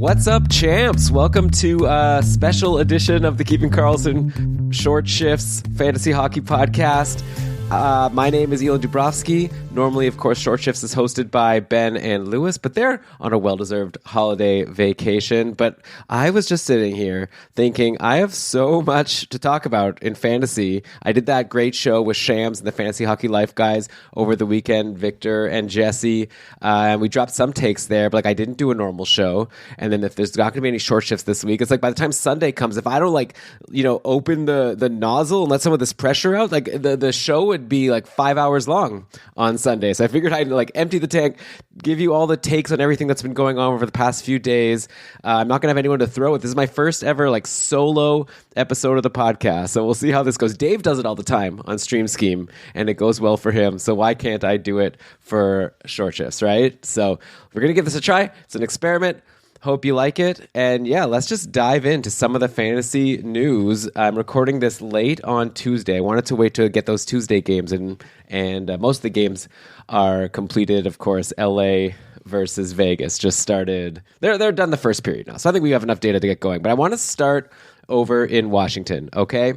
What's up, champs? Welcome to a special edition of the Keeping Karlsson Short Shifts Fantasy Hockey Podcast. My name is Elon Dubrovsky. Normally, of course, Short Shifts is hosted by Ben and Lewis, but they're on a well-deserved holiday vacation. But I was just sitting here thinking, I have so much to talk about in fantasy. I did that great show with Shams and the Fantasy Hockey Life guys over the weekend, Victor and Jesse, and we dropped some takes there, but I didn't do a normal show. And then if there's not going to be any Short Shifts this week, it's by the time Sunday comes, if I don't open the nozzle and let some of this pressure out, the show would be 5 hours long on Sunday. So I figured I'd empty the tank, give you all the takes on everything that's been going on over the past few days. I'm not gonna have anyone to throw it. This is my first ever solo episode of the podcast, so we'll see how this goes. Dave does it all the time on Stream Scheme and it goes well for him, so why can't I do it for Short Shifts, right? So we're gonna give this a try. It's an experiment. Hope you like it. And yeah, let's just dive into some of the fantasy news. I'm recording this late on Tuesday. I wanted to wait to get those Tuesday games in, and most of the games are completed. Of course, LA versus Vegas just started. They're done the first period now. So I think we have enough data to get going. But I want to start over in Washington, okay?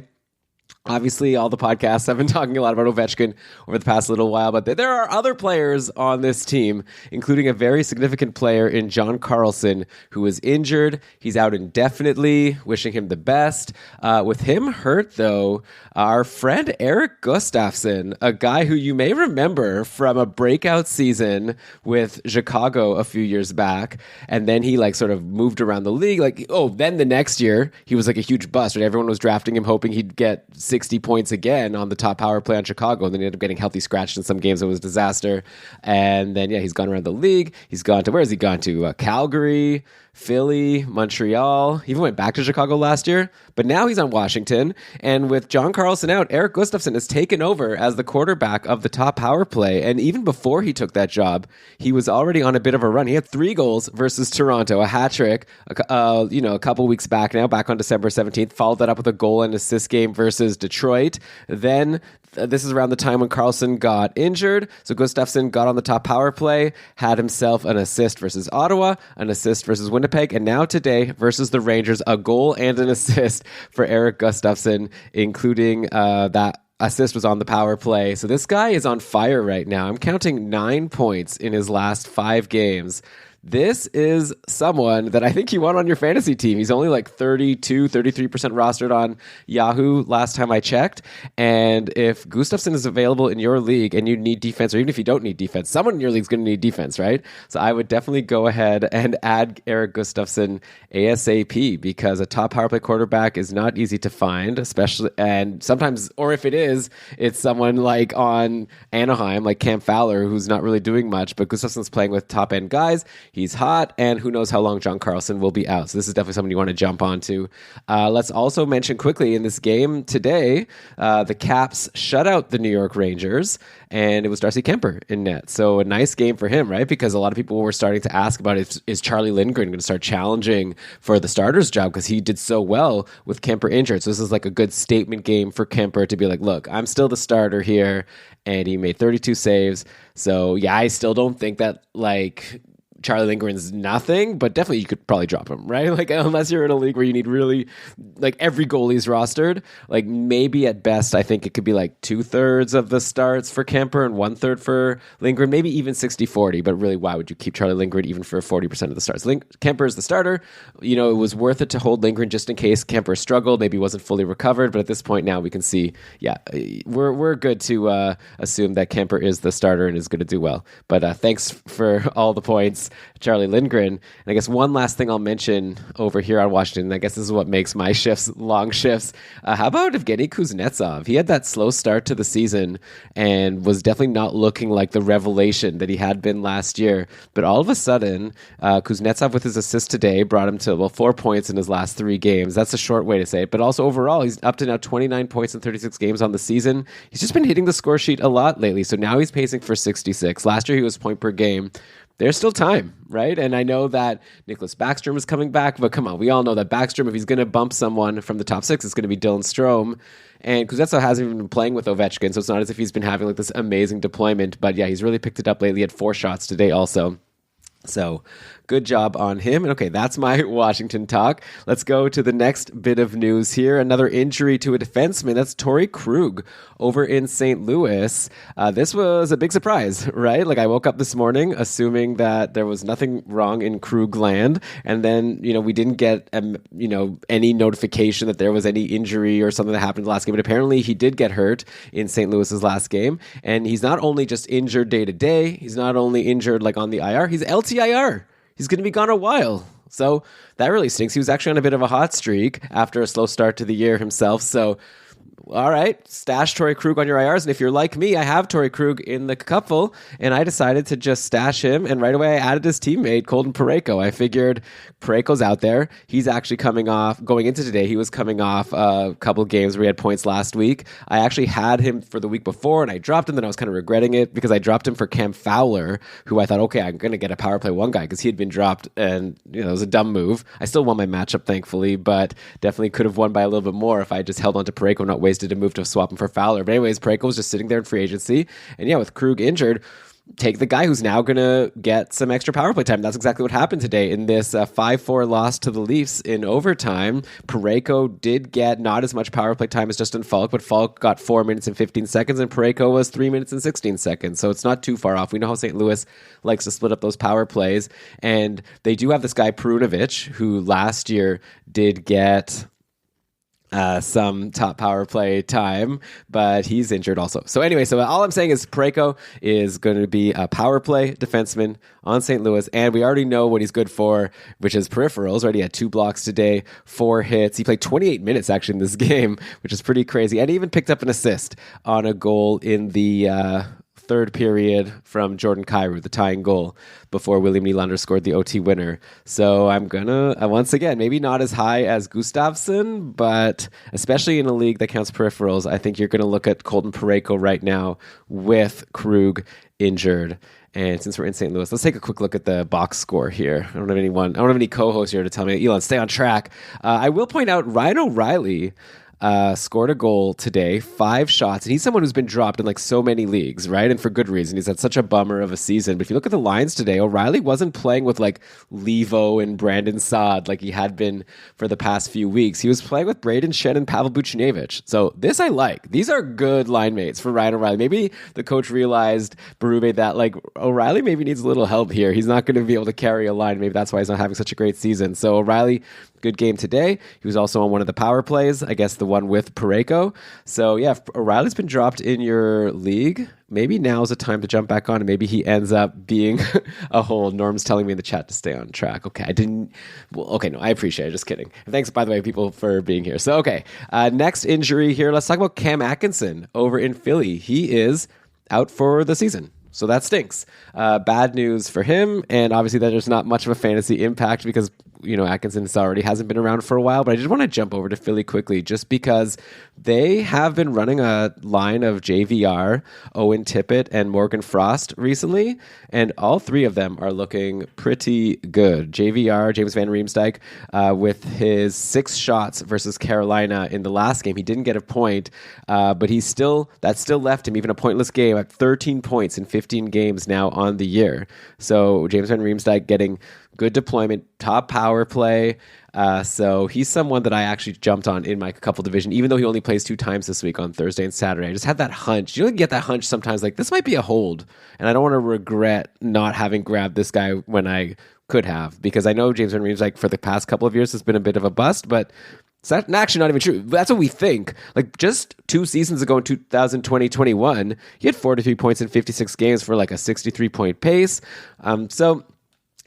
Obviously, all the podcasts have been talking a lot about Ovechkin over the past little while, but there are other players on this team, including a very significant player in Jarnkrok, who is injured. He's out indefinitely, wishing him the best. With him hurt, though, our friend Erik Gustafsson, a guy who you may remember from a breakout season with Chicago a few years back, and then he sort of moved around the league. Then the next year, he was a huge bust, right? Everyone was drafting him hoping he'd get 60 points again on the top power play on Chicago, and then he ended up getting healthy scratched in some games. It was a disaster. And then, he's gone around the league. He's gone to, where has he gone to? Calgary, Philly, Montreal. He even went back to Chicago last year, but now he's on Washington. And with John Carlson out, Erik Gustafsson has taken over as the quarterback of the top power play. And even before he took that job, he was already on a bit of a run. He had 3 goals versus Toronto, a hat trick, a couple weeks back now, back on December 17th, followed that up with a goal and assist game versus Detroit. Then this is around the time when Carlson got injured. So Gustafsson got on the top power play, had himself an assist versus Ottawa, an assist versus Winnipeg, and now today versus the Rangers, a goal and an assist for Erik Gustafsson, including that assist was on the power play. So this guy is on fire right now. I'm counting 9 points in his last 5 games. This is someone that I think you want on your fantasy team. He's only 33% rostered on Yahoo last time I checked. And if Gustafsson is available in your league and you need defense, or even if you don't need defense, someone in your league is going to need defense, right? So I would definitely go ahead and add Erik Gustafsson ASAP, because a top power play quarterback is not easy to find, especially, and sometimes, or if it is, it's someone on Anaheim, like Cam Fowler, who's not really doing much, but Gustafsson's playing with top end guys. He's hot, and who knows how long John Carlson will be out. So this is definitely something you want to jump onto. Let's also mention quickly, in this game today, the Caps shut out the New York Rangers, and it was Darcy Kemper in net. So a nice game for him, right? Because a lot of people were starting to ask about, is Charlie Lindgren going to start challenging for the starter's job, because he did so well with Kemper injured. So this is a good statement game for Kemper to be look, I'm still the starter here, and he made 32 saves. So yeah, I still don't think that Charlie Lindgren's nothing, but definitely you could probably drop him, right? Unless you're in a league where you need really, every goalie's rostered, maybe at best, I think it could be 2/3 of the starts for Kemper and 1/3 for Lindgren, maybe even 60-40, but really, why would you keep Charlie Lindgren even for 40% of the starts? Kemper is the starter. It was worth it to hold Lindgren just in case Kemper struggled, maybe wasn't fully recovered, but at this point now we can see, we're good to assume that Kemper is the starter and is going to do well. But thanks for all the points, Charlie Lindgren. And I guess one last thing I'll mention over here on Washington, I guess this is what makes my shifts long shifts. How about Evgeny Kuznetsov? He had that slow start to the season and was definitely not looking like the revelation that he had been last year. But all of a sudden, Kuznetsov with his assist today brought him to 4 points in his last 3 games. That's a short way to say it. But also overall, he's up to now 29 points in 36 games on the season. He's just been hitting the score sheet a lot lately. So now he's pacing for 66. Last year he was point per game. There's still time, right? And I know that Nicholas Backstrom is coming back, but come on, we all know that Backstrom, if he's going to bump someone from the top 6, it's going to be Dylan Strome. And Kuznetsov hasn't even been playing with Ovechkin, so it's not as if he's been having this amazing deployment. But yeah, he's really picked it up lately. He had 4 shots today also. So good job on him. And okay, that's my Washington talk. Let's go to the next bit of news here. Another injury to a defenseman. That's Torrey Krug over in St. Louis. This was a big surprise, right? Like I woke up this morning assuming that there was nothing wrong in Krug land. And then, we didn't get, any notification that there was any injury or something that happened in the last game. But apparently he did get hurt in St. Louis's last game. And he's not only just injured day to day, he's not only injured like on the IR, he's LTIR. He's going to be gone a while. So that really stinks. He was actually on a bit of a hot streak after a slow start to the year himself. So all right, stash Torrey Krug on your IRs. And if you're like me, I have Torrey Krug in the couple, and I decided to just stash him. And right away, I added his teammate, Colton Parayko. I figured Parayko's out there. He's actually going into today, he was coming off a couple games where he had points last week. I actually had him for the week before, and I dropped him. Then I was kind of regretting it because I dropped him for Cam Fowler, who I thought, okay, I'm going to get a power play one guy because he had been dropped, and it was a dumb move. I still won my matchup, thankfully, but definitely could have won by a little bit more if I just held on to Parayko, not wasted a move to swap him for Fowler. But anyways, Parayko was just sitting there in free agency. And yeah, with Krug injured, take the guy who's now going to get some extra power play time. That's exactly what happened today in this 5-4 loss to the Leafs in overtime. Parayko did get not as much power play time as Justin Falk, but Falk got 4 minutes and 15 seconds, and Parayko was 3 minutes and 16 seconds. So it's not too far off. We know how St. Louis likes to split up those power plays. And they do have this guy, Perunovic, who last year did get some top power play time, but he's injured also. So anyway, so all I'm saying is Parayko is going to be a power play defenseman on St. Louis, and we already know what he's good for, which is peripherals. Already had 2 blocks today, 4 hits. He played 28 minutes actually in this game, which is pretty crazy, and he even picked up an assist on a goal in the third period from Jordan Kyrou, the tying goal, before William Nylander scored the OT winner. So I'm going to, once again, maybe not as high as Gustafsson, but especially in a league that counts peripherals, I think you're going to look at Colton Parayko right now with Krug injured. And since we're in St. Louis, let's take a quick look at the box score here. I don't have any co-hosts here to tell me, Elon, stay on track. I will point out Ryan O'Reilly scored a goal today, 5 shots, and he's someone who's been dropped in like so many leagues, right? And for good reason. He's had such a bummer of a season. But if you look at the lines today, O'Reilly wasn't playing with like Levo and Brandon Saad like he had been for the past few weeks. He was playing with Braden Shen and Pavel Buchnevich. So this I like. These are good line mates for Ryan O'Reilly. Maybe the coach realized, Berube, that like O'Reilly maybe needs a little help here. He's not going to be able to carry a line. Maybe that's why he's not having such a great season. So O'Reilly, good game today. He was also on one of the power plays, I guess the one with Parayko. So yeah, if O'Reilly's been dropped in your league, maybe now's the time to jump back on, and maybe he ends up being a hold. Norm's telling me in the chat to stay on track. Okay, I appreciate it. Just kidding. Thanks, by the way, people, for being here. So okay, next injury here. Let's talk about Cam Atkinson over in Philly. He is out for the season. So that stinks. Bad news for him, and obviously that there's not much of a fantasy impact because Atkinson already hasn't been around for a while, but I just want to jump over to Philly quickly just because they have been running a line of JVR, Owen Tippett, and Morgan Frost recently, and all 3 of them are looking pretty good. JVR, James Van Riemsdyk, with his 6 shots versus Carolina in the last game. He didn't get a point, but that still left him even a pointless game at 13 points in 15 games now on the year. So James Van Riemsdyk getting good deployment, top power play. So he's someone that I actually jumped on in my couple division, even though he only plays 2 times this week on Thursday and Saturday. I just had that hunch. You get that hunch sometimes, like this might be a hold, and I don't want to regret not having grabbed this guy when I could have, because I know James Van Riemsdyk for the past couple of years has been a bit of a bust, but it's actually not even true. That's what we think. Like just 2 seasons ago in 2020-21, he had 43 points in 56 games for like a 63-point pace. So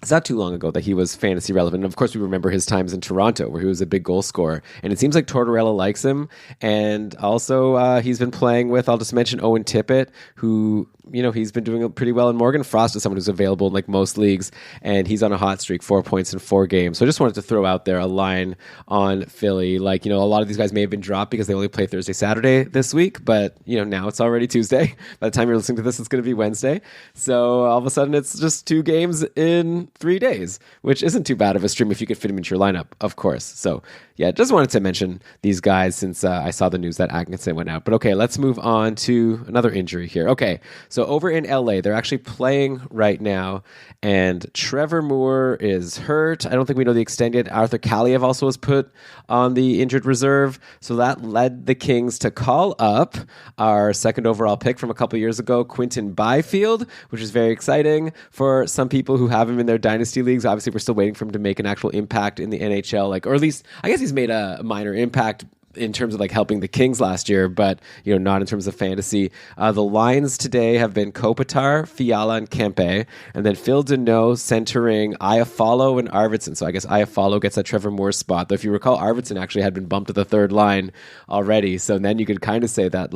it's not too long ago that he was fantasy relevant. And of course, we remember his times in Toronto where he was a big goal scorer. And it seems like Tortorella likes him. And also, he's been playing with, I'll just mention Owen Tippett, who, he's been doing pretty well. And Morgan Frost is someone who's available in like most leagues. And he's on a hot streak, 4 points in 4 games. So I just wanted to throw out there a line on Philly. Like, a lot of these guys may have been dropped because they only play Thursday, Saturday this week. But, now it's already Tuesday. By the time you're listening to this, it's going to be Wednesday. So all of a sudden, it's just 2 games in 3 days, which isn't too bad of a stream if you could fit him into your lineup, of course. So yeah, just wanted to mention these guys since I saw the news that Atkinson went out. But okay, let's move on to another injury here. Okay, So over in LA, they're actually playing right now, and Trevor Moore is hurt. I don't think we know the extent yet. Arthur Kaliev also was put on the injured reserve. So that led the Kings to call up our second overall pick from a couple years ago, Quinton Byfield, which is very exciting for some people who have him in their dynasty leagues. Obviously, we're still waiting for him to make an actual impact in the NHL, or at least I guess he's made a minor impact in terms of helping the Kings last year, but not in terms of fantasy. The lines today have been Kopitar, Fiala, and Kempe, and then Phil Deneau centering Iafallo and Arvidsson. So I guess Iafallo gets that Trevor Moore spot. Though if you recall, Arvidsson actually had been bumped to the third line already. So then you could kind of say that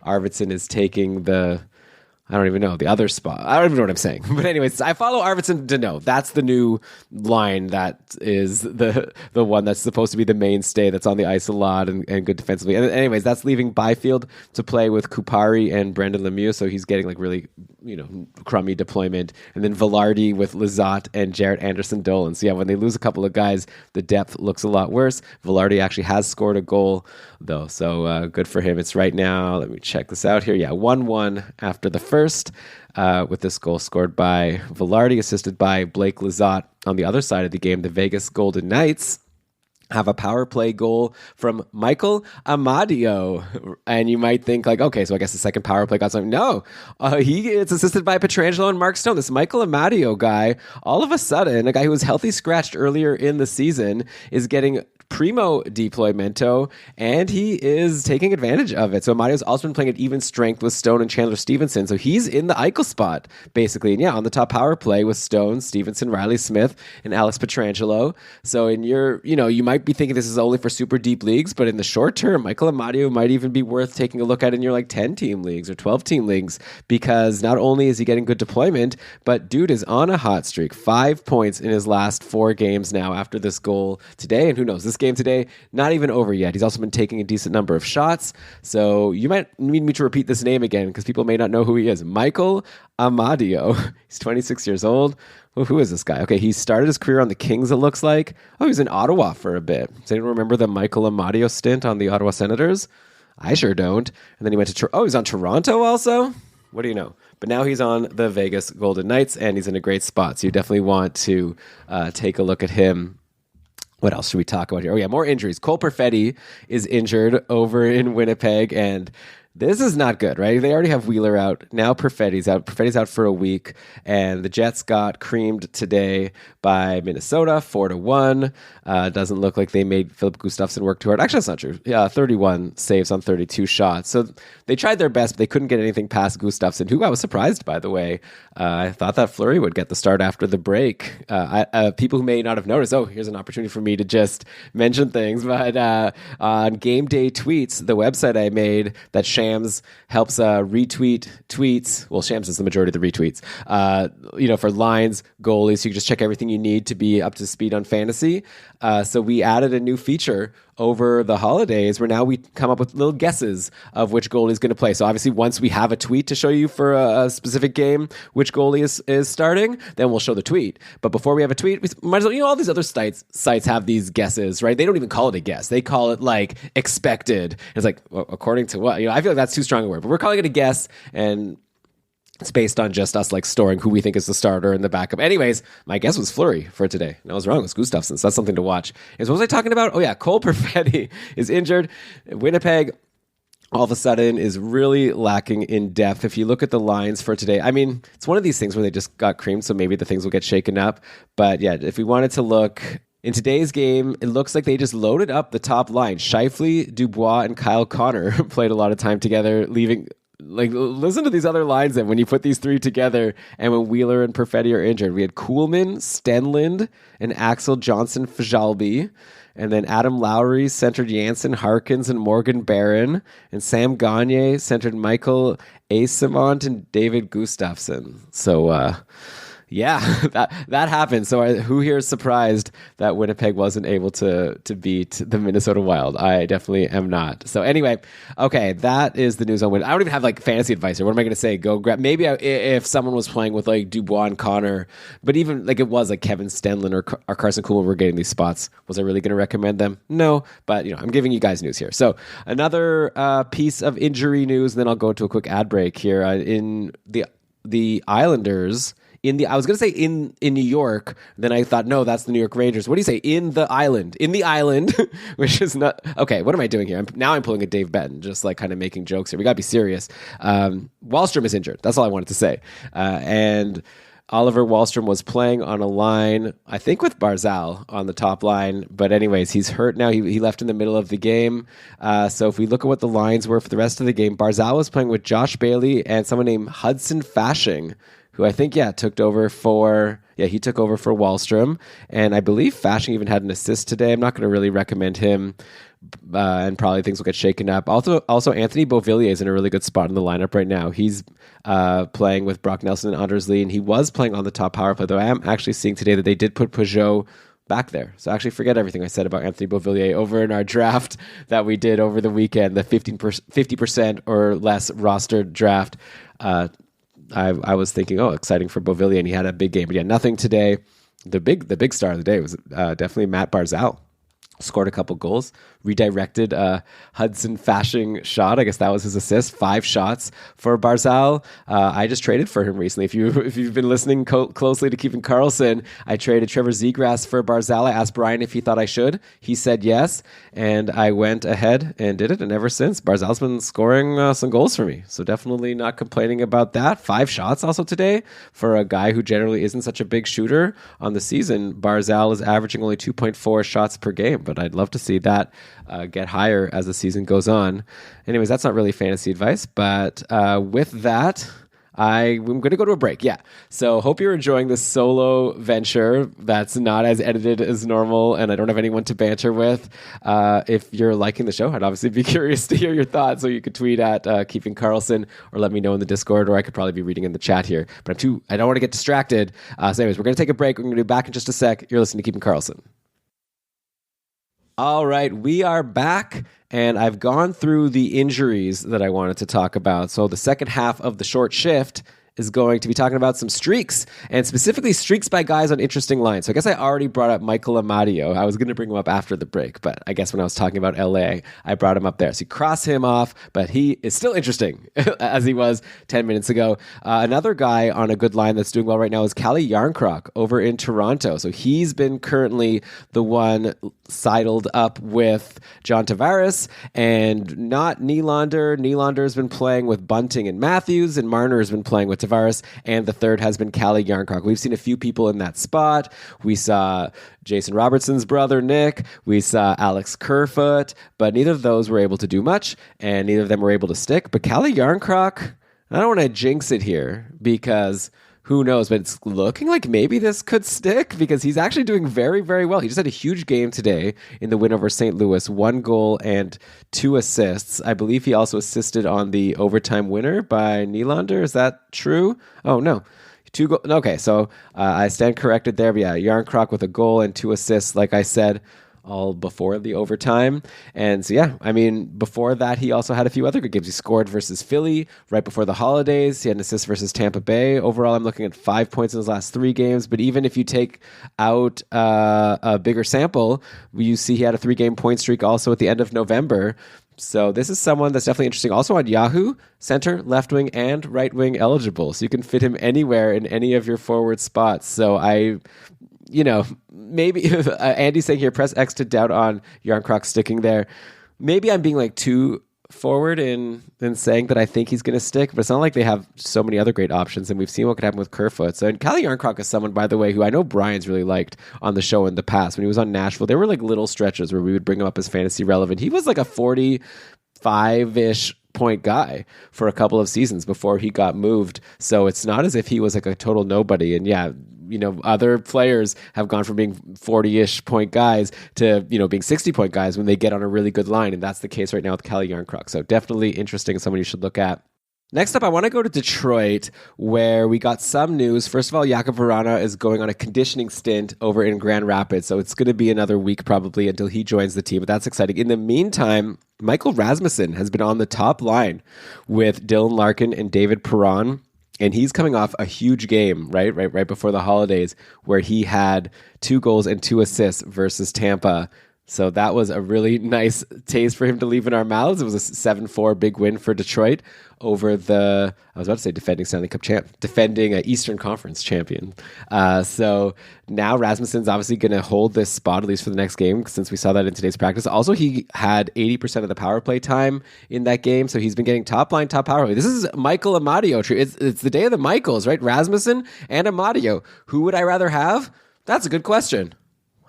Arvidsson is taking I don't even know the other spot. I don't even know what I'm saying. But anyways, I follow Arvidsson Deneau. That's the new line that is the one that's supposed to be the mainstay that's on the ice a lot and good defensively. And anyways, that's leaving Byfield to play with Kupari and Brendan Lemieux. So he's getting really, crummy deployment. And then Velarde with Lizotte and Jarrett Anderson-Dolan. So yeah, when they lose a couple of guys, the depth looks a lot worse. Velarde actually has scored a goal though. So good for him. It's right now. Let me check this out here. Yeah, 1-1 after the first. With this goal scored by Velarde, assisted by Blake Lizotte. On the other side of the game, the Vegas Golden Knights have a power play goal from Michael Amadio. And you might think okay, so I guess the second power play got something. No, it's assisted by Pietrangelo and Mark Stone. This Michael Amadio guy, all of a sudden, a guy who was healthy scratched earlier in the season, is getting primo deploymento, and he is taking advantage of it. So Amadio's also been playing at even strength with Stone and Chandler Stevenson. So he's in the Eichel spot, basically. And yeah, on the top power play with Stone, Stevenson, Riley Smith, and Alex Pietrangelo. So in your, you might be thinking this is only for super deep leagues, but in the short term, Michael Amadio might even be worth taking a look at in your 10-team leagues or 12-team leagues, because not only is he getting good deployment, but dude is on a hot streak. 5 points in his last 4 games now after this goal today. And who knows, this game today, not even over yet. He's also been taking a decent number of shots. So you might need me to repeat this name again because people may not know who he is. Michael Amadio. He's 26 years old. Well, who is this guy? Okay, he started his career on the Kings, it looks like. Oh, he was in Ottawa for a bit. Does anyone remember the Michael Amadio stint on the Ottawa Senators? I sure don't. And then he went to he's on Toronto also? What do you know? But now he's on the Vegas Golden Knights, and he's in a great spot. So you definitely want to take a look at him. What else should we talk about here? Oh, yeah, more injuries. Cole Perfetti is injured over in Winnipeg, and this is not good, right? They already have Wheeler out. Now Perfetti's out. Perfetti's out for a week, and the Jets got creamed today by Minnesota, 4-1. Doesn't look like they made Philip Gustafsson work too hard. Actually, that's not true. Yeah, 31 saves on 32 shots. So they tried their best, but they couldn't get anything past Gustafsson, who I was surprised, by the way. I thought that Fleury would get the start after the break. People who may not have noticed, here's an opportunity for me to just mention things, but on Game Day Tweets, the website I made that Shams helps retweet tweets. Well, Shams is the majority of the retweets. For lines, goalies, so you can just check everything you need to be up to speed on fantasy. So we added a new feature over the holidays where now we come up with little guesses of which goalie is going to play. So obviously once we have a tweet to show you for a specific game which goalie is starting, then we'll show the tweet. But before we have a tweet, we might as well, all these other sites have these guesses, right? They don't even call it a guess. They call it expected. It's according to what? I feel like that's too strong a word, but we're calling it a guess, and it's based on just us storing who we think is the starter and the backup. Anyways, my guess was Fleury for today. And I was wrong. It was Gustafsson. So that's something to watch. And so what was I talking about? Oh yeah, Cole Perfetti is injured. Winnipeg all of a sudden is really lacking in depth. If you look at the lines for today, it's one of these things where they just got creamed, so maybe the things will get shaken up. But yeah, if we wanted to look in today's game, it looks like they just loaded up the top line. Scheifele, Dubois, and Kyle Connor played a lot of time together, leaving... listen to these other lines then when you put these three together, and when Wheeler and Perfetti are injured. We had Kuhlman, Stenlund, and Axel Johnson Fajalbi. And then Adam Lowry centered Jansen Harkins and Morgan Barron. And Sam Gagne centered Michael Asimont and David Gustafsson. So, Yeah, that happened. So who here is surprised that Winnipeg wasn't able to beat the Minnesota Wild? I definitely am not. So anyway, okay, that is the news on Winnipeg. I don't even have like fantasy advice here. What am I going to say? Go grab. Maybe if someone was playing with like Dubois and Connor, but even like it was like Kevin Stenlin or Carson Kuhlman were getting these spots. Was I really going to recommend them? No, but I'm giving you guys news here. So another piece of injury news, and then I'll go into a quick ad break here. In the Islanders. I was going to say in New York, then I thought, no, that's the New York Rangers. What do you say? In the island, which is not, okay, what am I doing here? I'm pulling a Dave Benton, just like kind of making jokes here. We got to be serious. Wallstrom is injured. That's all I wanted to say. And Oliver Wallstrom was playing on a line, I think with Barzal on the top line. But anyways, he's hurt now. He left in the middle of the game. So if we look at what the lines were for the rest of the game, Barzal was playing with Josh Bailey and someone named Hudson Fasching, who I think, took over for Wallstrom. And I believe Fasching even had an assist today. I'm not going to really recommend him, and probably things will get shaken up. Also Anthony Beauvillier is in a really good spot in the lineup right now. He's playing with Brock Nelson and Anders Lee, and he was playing on the top power play, though I am actually seeing today that they did put Peugeot back there. So actually forget everything I said about Anthony Beauvillier over in our draft that we did over the weekend, the 50% or less rostered draft. I was thinking, exciting for Beauvillier, and he had a big game. But nothing today. The big star of the day was definitely Matt Barzal. Scored a couple goals, redirected Hudson Fasching shot. I guess that was his assist. 5 shots for Barzal. I just traded for him recently. If you've been listening closely to Keeping Karlsson, I traded Trevor Zegras for Barzal. I asked Brian if he thought I should. He said yes, and I went ahead and did it. And ever since, Barzal's been scoring some goals for me. So definitely not complaining about that. 5 shots also today for a guy who generally isn't such a big shooter on the season. Barzal is averaging only 2.4 shots per game, but I'd love to see that get higher as the season goes on. Anyways, that's not really fantasy advice, but with that, I'm going to go to a break. So hope you're enjoying this solo venture that's not as edited as normal, and I don't have anyone to banter with. If you're liking the show, I'd obviously be curious to hear your thoughts, so you could tweet at Keeping Karlsson or let me know in the Discord, or I could probably be reading in the chat here. But I don't want to get distracted. So anyways, we're going to take a break. We're going to be back in just a sec. You're listening to Keeping Karlsson. All right, we are back, and I've gone through the injuries that I wanted to talk about. So the second half of the short shift is going to be talking about some streaks, and specifically streaks by guys on interesting lines. So I guess I already brought up Michael Amadio. I was going to bring him up after the break, but I guess when I was talking about LA, I brought him up there. So you cross him off, but he is still interesting as he was 10 minutes ago. Another guy on a good line that's doing well right now is Calle Jarnkrok over in Toronto. So he's been currently the one sidled up with John Tavares and not Nylander. Nylander has been playing with Bunting and Matthews, and Marner has been playing with Tavares, and the third has been Calle Jarnkrok. We've seen a few people in that spot. We saw Jason Robertson's brother, Nick. We saw Alex Kerfoot, but neither of those were able to do much, and neither of them were able to stick. But Calle Jarnkrok, I don't want to jinx it here because who knows, but it's looking like maybe this could stick because he's actually doing very, very well. He just had a huge game today in the win over St. Louis, 1 goal and 2 assists. I believe he also assisted on the overtime winner by Nylander. Is that true? Oh, no. 2 goals. Okay, so I stand corrected there. But Jarnkrok with a goal and 2 assists, like I said, all before the overtime. And so, before that, he also had a few other good games. He scored versus Philly right before the holidays. He had an assist versus Tampa Bay. Overall, I'm looking at 5 points in his last 3 games. But even if you take out a bigger sample, you see he had a 3-game point streak also at the end of November. So this is someone that's definitely interesting. Also on Yahoo, center, left wing, and right wing eligible. So you can fit him anywhere in any of your forward spots. So maybe Andy's saying here, press X to doubt on Jarnkrok sticking there. Maybe I'm being too forward in saying that I think he's going to stick, but it's not like they have so many other great options, and we've seen what could happen with Kerfoot. So, and Calle Jarnkrok is someone, by the way, who I know Brian's really liked on the show in the past. When he was on Nashville, there were little stretches where we would bring him up as fantasy relevant. He was a 45-ish point guy for a couple of seasons before he got moved. So it's not as if he was a total nobody. And other players have gone from being 40-ish point guys to, being 60-point guys when they get on a really good line. And that's the case right now with Calle Jarnkrok. So definitely interesting, someone you should look at. Next up, I want to go to Detroit, where we got some news. First of all, Jakub Vrana is going on a conditioning stint over in Grand Rapids, so it's going to be another week probably until he joins the team, but that's exciting. In the meantime, Michael Rasmussen has been on the top line with Dylan Larkin and David Perron, and he's coming off a huge game, right before the holidays, where he had 2 goals and 2 assists versus Tampa. So that was a really nice taste for him to leave in our mouths. It was a 7-4 big win for Detroit over the, I was about to say defending Stanley Cup champ, defending Eastern Conference champion. So now Rasmussen's obviously going to hold this spot, at least for the next game, since we saw that in today's practice. Also, he had 80% of the power play time in that game, so he's been getting top line, top power play. This is Michael Amadio. It's the day of the Michaels, right? Rasmussen and Amadio. Who would I rather have? That's a good question.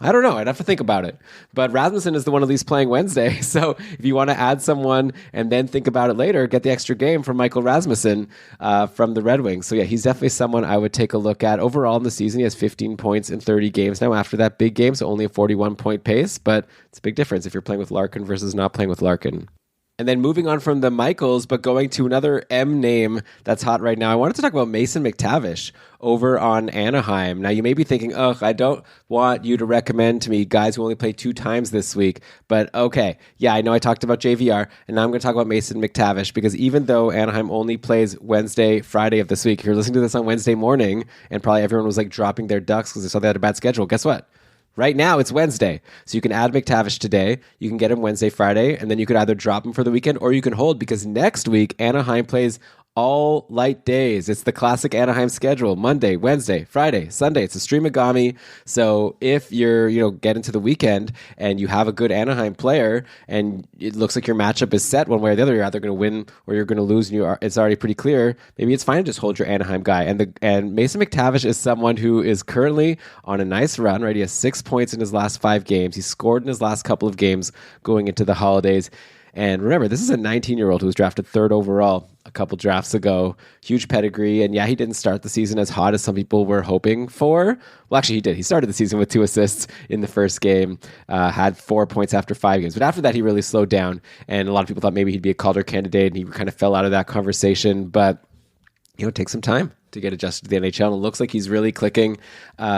I don't know. I'd have to think about it. But Rasmussen is the one at least playing Wednesday. So if you want to add someone and then think about it later, get the extra game from Michael Rasmussen from the Red Wings. So yeah, he's definitely someone I would take a look at. Overall in the season, he has 15 points in 30 games now after that big game. So only a 41-point pace. But it's a big difference if you're playing with Larkin versus not playing with Larkin. And then moving on from the Michaels, but going to another M name that's hot right now, I wanted to talk about Mason McTavish over on Anaheim. Now, you may be thinking, I don't want you to recommend to me guys who only play 2 times this week. But okay, yeah, I know I talked about JVR, and now I'm going to talk about Mason McTavish, because even though Anaheim only plays Wednesday, Friday of this week, if you're listening to this on Wednesday morning, and probably everyone was like dropping their ducks because they saw they had a bad schedule, guess what? Right now, it's Wednesday. So you can add McTavish today. You can get him Wednesday, Friday, and then you could either drop him for the weekend or you can hold, because next week, Anaheim plays all light days. It's the classic Anaheim schedule: Monday, Wednesday, Friday, Sunday. It's a streamagami. So if you're, get into the weekend and you have a good Anaheim player and it looks like your matchup is set one way or the other, you're either going to win or you're going to lose, and it's already pretty clear, maybe it's fine to just hold your Anaheim guy. And Mason McTavish is someone who is currently on a nice run, right? He has 6 points in his last 5 games. He scored in his last couple of games going into the holidays. And remember, this is a 19-year-old who was drafted 3rd overall a couple drafts ago. Huge pedigree. And yeah, he didn't start the season as hot as some people were hoping for. Well, actually, he did. He started the season with 2 assists in the first game, had 4 points after 5 games. But after that, he really slowed down. And a lot of people thought maybe he'd be a Calder candidate, and he kind of fell out of that conversation. But, it takes some time to get adjusted to the NHL, and it looks like he's really clicking.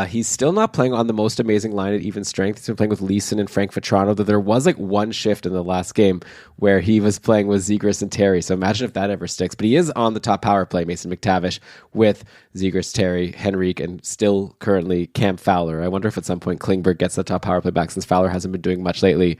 He's still not playing on the most amazing line at even strength. He's been playing with Leeson and Frank Vetrano, though there was like one shift in the last game where he was playing with Zegras and Terry. So imagine if that ever sticks. But he is on the top power play, Mason McTavish, with Zegras, Terry, Henrique, and still currently Cam Fowler. I wonder if at some point Klingberg gets the top power play back, since Fowler hasn't been doing much lately.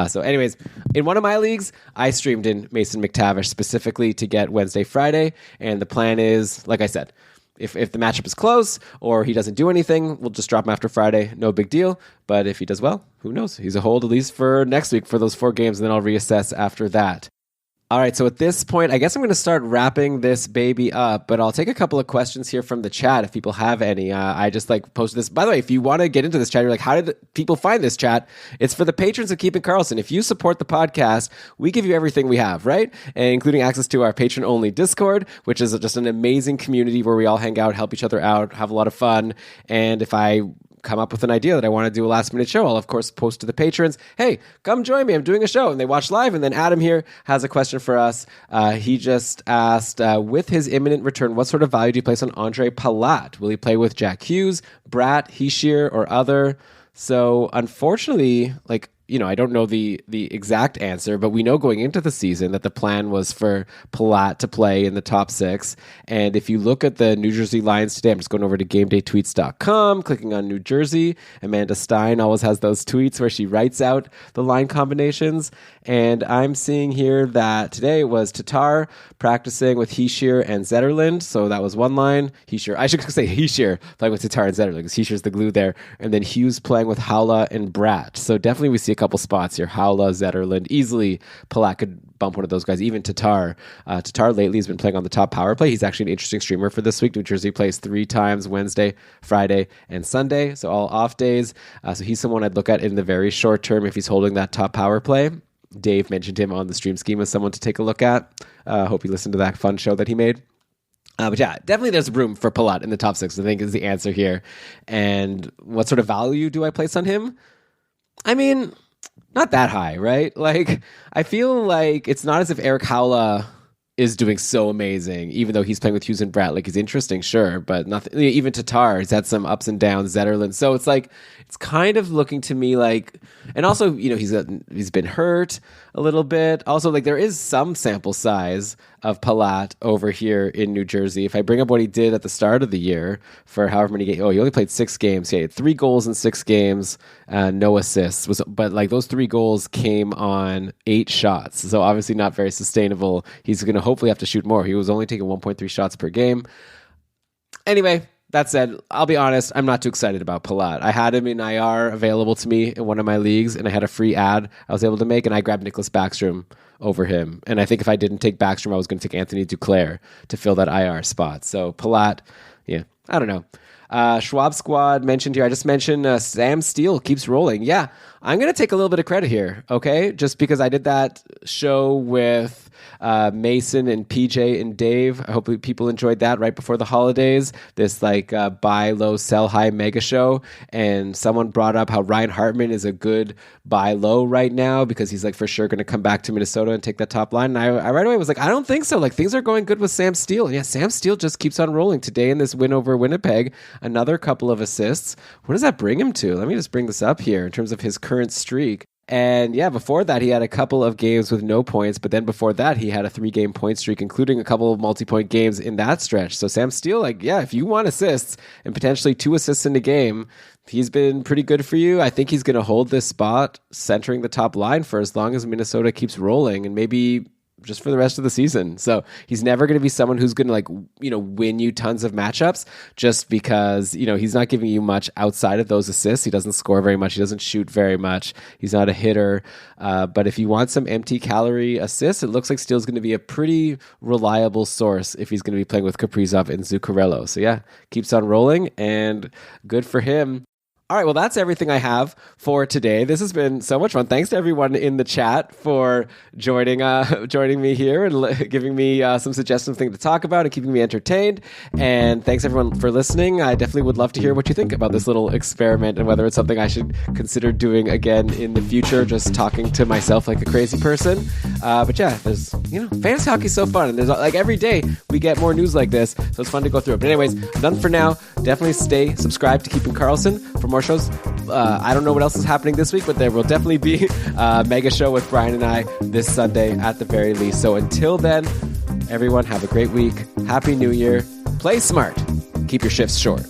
So anyways, in one of my leagues, I streamed in Mason McTavish specifically to get Wednesday, Friday. And the plan is, like I said, if the matchup is close or he doesn't do anything, we'll just drop him after Friday. No big deal. But if he does well, who knows? He's a hold at least for next week for those 4 games, and then I'll reassess after that. All right, so at this point, I guess I'm going to start wrapping this baby up, but I'll take a couple of questions here from the chat if people have any. I just posted this. By the way, if you want to get into this chat, you're like, how did people find this chat? It's for the patrons of Keeping Karlsson. If you support the podcast, we give you everything we have, right? And including access to our patron-only Discord, which is just an amazing community where we all hang out, help each other out, have a lot of fun. And if I come up with an idea that I want to do a last minute show, I'll of course post to the patrons, hey, come join me, I'm doing a show, and they watch live. And then Adam here has a question for us. He just asked, with his imminent return, what sort of value do you place on Andre Palat? Will he play with Jack Hughes, Bratt, Hischier, or other? So unfortunately, I don't know the exact answer, but we know going into the season that the plan was for Palat to play in the top 6. And if you look at the New Jersey lines today, I'm just going over to GameDayTweets.com, clicking on New Jersey. Amanda Stein always has those tweets where she writes out the line combinations. And I'm seeing here that today was Tatar practicing with Hischier and Zetterlund. So that was one line. Hischier, I should say Hischier playing with Tatar and Zetterlund, because Hischier's the glue there. And then Hughes playing with Haula and Bratt. So definitely we see a couple spots here. Haula, Zetterlund, easily Palat could bump one of those guys, even Tatar. Tatar lately has been playing on the top power play. He's actually an interesting streamer for this week. New Jersey plays 3 times, Wednesday, Friday, and Sunday, so all off days. So he's someone I'd look at in the very short term if he's holding that top power play. Dave mentioned him on the stream scheme as someone to take a look at. Hope you listened to that fun show that he made. But yeah, definitely there's room for Palat in the top 6, I think, is the answer here. And what sort of value do I place on him? I mean, not that high, right? I feel like it's not as if Eric Haula is doing so amazing, even though he's playing with Hughes and Bratt. Like, he's interesting, sure, but nothing. Even Tatar has had some ups and downs. Zetterlund, so it's like it's kind of looking to me like, and also he's been hurt a little bit. Also, like there is some sample size of Palat over here in New Jersey. If I bring up what he did at the start of the year for however many games, he only played 6 games. He had 3 goals in 6 games, no assists. But like those 3 goals came on 8 shots, so obviously not very sustainable. He's going to hopefully have to shoot more. He was only taking 1.3 shots per game. Anyway, that said, I'll be honest, I'm not too excited about Palat. I had him in IR available to me in one of my leagues, and I had a free ad I was able to make, and I grabbed Nicholas Backstrom over him. And I think if I didn't take Backstrom, I was going to take Anthony Duclair to fill that IR spot. So Palat, yeah, I don't know. Schwab Squad mentioned here. I just mentioned Sam Steele keeps rolling. Yeah, I'm going to take a little bit of credit here, okay? Just because I did that show with Mason and PJ and Dave. I hope people enjoyed that right before the holidays. This like buy low, sell high mega show. And someone brought up how Ryan Hartman is a good buy low right now because he's like for sure going to come back to Minnesota and take that top line. And I right away was like, I don't think so. Like things are going good with Sam Steele. And yeah, Sam Steele just keeps on rolling. Today in this win over Winnipeg, another couple of assists. What does that bring him to? Let me just bring this up here in terms of his current streak. And yeah, before that, he had a couple of games with no points. But then before that, he had a 3-game point streak, including a couple of multi-point games in that stretch. So Sam Steele, like, yeah, if you want assists and potentially 2 assists in a game, he's been pretty good for you. I think he's going to hold this spot centering the top line for as long as Minnesota keeps rolling and maybe just for the rest of the season. So he's never going to be someone who's going to win you tons of matchups just because, he's not giving you much outside of those assists. He doesn't score very much. He doesn't shoot very much. He's not a hitter. But if you want some empty calorie assists, it looks like Steele's going to be a pretty reliable source if he's going to be playing with Kaprizov and Zuccarello. So yeah, keeps on rolling and good for him. All right, well, that's everything I have for today. This has been so much fun. Thanks to everyone in the chat for joining me here and giving me some suggestions, things to talk about and keeping me entertained. And thanks, everyone, for listening. I definitely would love to hear what you think about this little experiment and whether it's something I should consider doing again in the future, just talking to myself like a crazy person. But yeah, there's, fantasy hockey is so fun. And there's like every day we get more news like this, so it's fun to go through it. But anyways, done for now. Definitely stay subscribed to Keeping Karlsson for more shows. I don't know what else is happening this week, but there will definitely be a mega show with Brian and I this Sunday at the very least. So until then, everyone have a great week. Happy New Year. Play smart. Keep your shifts short.